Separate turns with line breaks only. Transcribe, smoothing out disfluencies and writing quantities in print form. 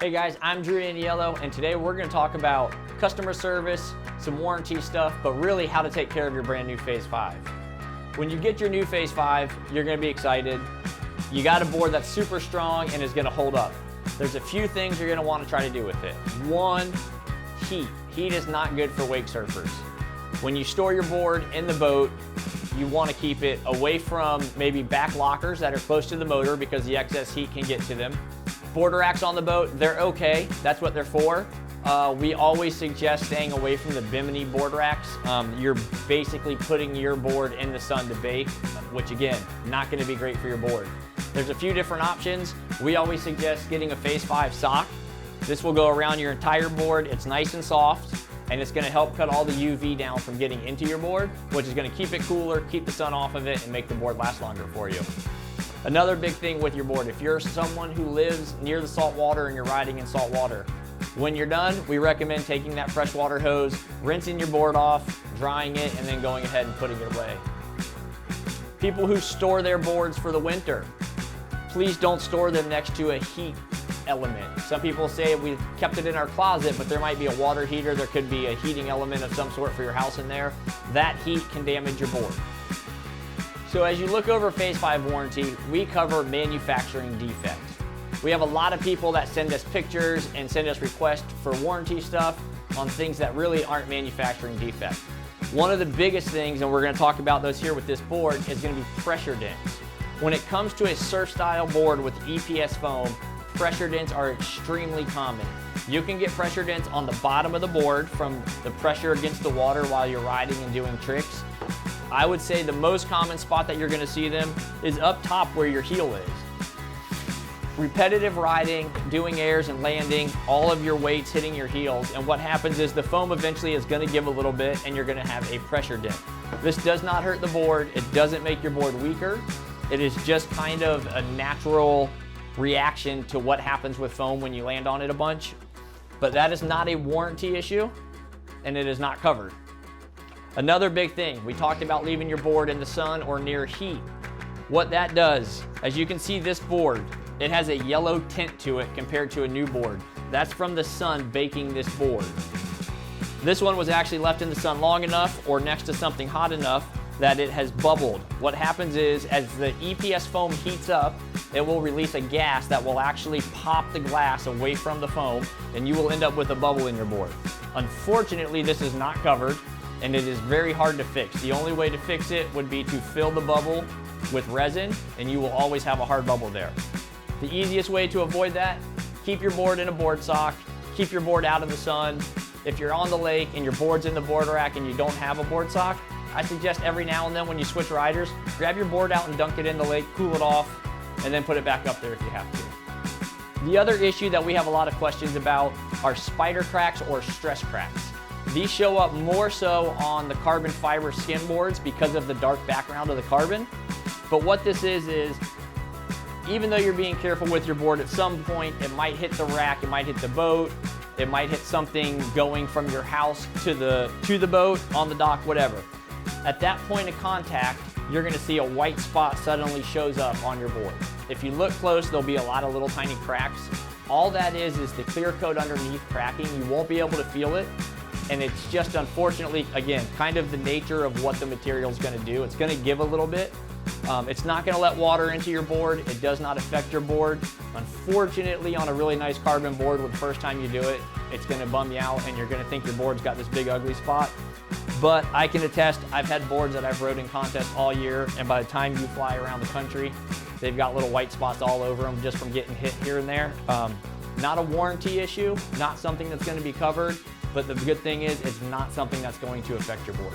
Hey guys, I'm Danielo, and today we're going to talk about customer service, some warranty stuff, but really how to take care of your brand new Phase 5. When you get your new Phase 5, you're going to be excited. You got a board that's super strong and is going to hold up. There's a few things you're going to want to try to do with it. One, heat. Heat is not good for wake surfers. When you store your board in the boat, you want to keep it away from maybe back lockers that are close to the motor because the excess heat can get to them. Board racks on the boat, they're okay. That's what they're for. We always suggest staying away from the bimini board racks. You're basically putting your board in the sun to bake, which again, not going to be great for your board. There's a few different options. We always suggest getting a Phase 5 sock. This will go around your entire board. It's nice and soft, and it's going to help cut all the UV down from getting into your board, which is going to keep it cooler, keep the sun off of it, and make the board last longer for you. Another big thing with your board, if you're someone who lives near the salt water and you're riding in salt water, when you're done, we recommend taking that freshwater hose, rinsing your board off, drying it, and then going ahead and putting it away. People who store their boards for the winter, please don't store them next to a heat element. Some people say we've kept it in our closet, but there might be a water heater, there could be a heating element of some sort for your house in there. That heat can damage your board. So as you look over Phase 5 warranty, we cover manufacturing defects. We have a lot of people that send us pictures and send us requests for warranty stuff on things that really aren't manufacturing defects. One of the biggest things, and we're going to talk about those here with this board, is going to be pressure dents. When it comes to a surf style board with EPS foam, pressure dents are extremely common. You can get pressure dents on the bottom of the board from the pressure against the water while you're riding and doing tricks. I would say the most common spot that you're going to see them is up top where your heel is. Repetitive riding, doing airs and landing, all of your weights hitting your heels, and what happens is the foam eventually is going to give a little bit and you're going to have a pressure dent. This does not hurt the board, it doesn't make your board weaker, it is just kind of a natural reaction to what happens with foam when you land on it a bunch. But that is not a warranty issue and it is not covered. Another big thing, we talked about leaving your board in the sun or near heat. What that does, as you can see this board, it has a yellow tint to it compared to a new board. That's from the sun baking this board. This one was actually left in the sun long enough or next to something hot enough that it has bubbled. What happens is, as the EPS foam heats up, it will release a gas that will actually pop the glass away from the foam, and you will end up with a bubble in your board. Unfortunately, this is not covered, and it is very hard to fix. The only way to fix it would be to fill the bubble with resin, and you will always have a hard bubble there. The easiest way to avoid that, keep your board in a board sock, keep your board out of the sun. If you're on the lake and your board's in the board rack and you don't have a board sock, I suggest every now and then when you switch riders, grab your board out and dunk it in the lake, cool it off, and then put it back up there if you have to. The other issue that we have a lot of questions about are spider cracks or stress cracks. These show up more so on the carbon fiber skin boards because of the dark background of the carbon. But what this is even though you're being careful with your board, at some point it might hit the rack, it might hit the boat, it might hit something going from your house to the boat, on the dock, whatever. At that point of contact, you're going to see a white spot suddenly shows up on your board. If you look close, there'll be a lot of little tiny cracks. All that is the clear coat underneath cracking. You won't be able to feel it. And it's just, unfortunately, again, kind of the nature of what the material is going to do. It's going to give a little bit. It's not going to let water into your board. It does not affect your board. Unfortunately, on a really nice carbon board, the first time you do it, it's going to bum you out and you're going to think your board's got this big ugly spot. But I can attest, I've had boards that I've rode in contests all year, and by the time you fly around the country, they've got little white spots all over them just from getting hit here and there. Not a warranty issue, not something that's going to be covered, but the good thing is it's not something that's going to affect your board.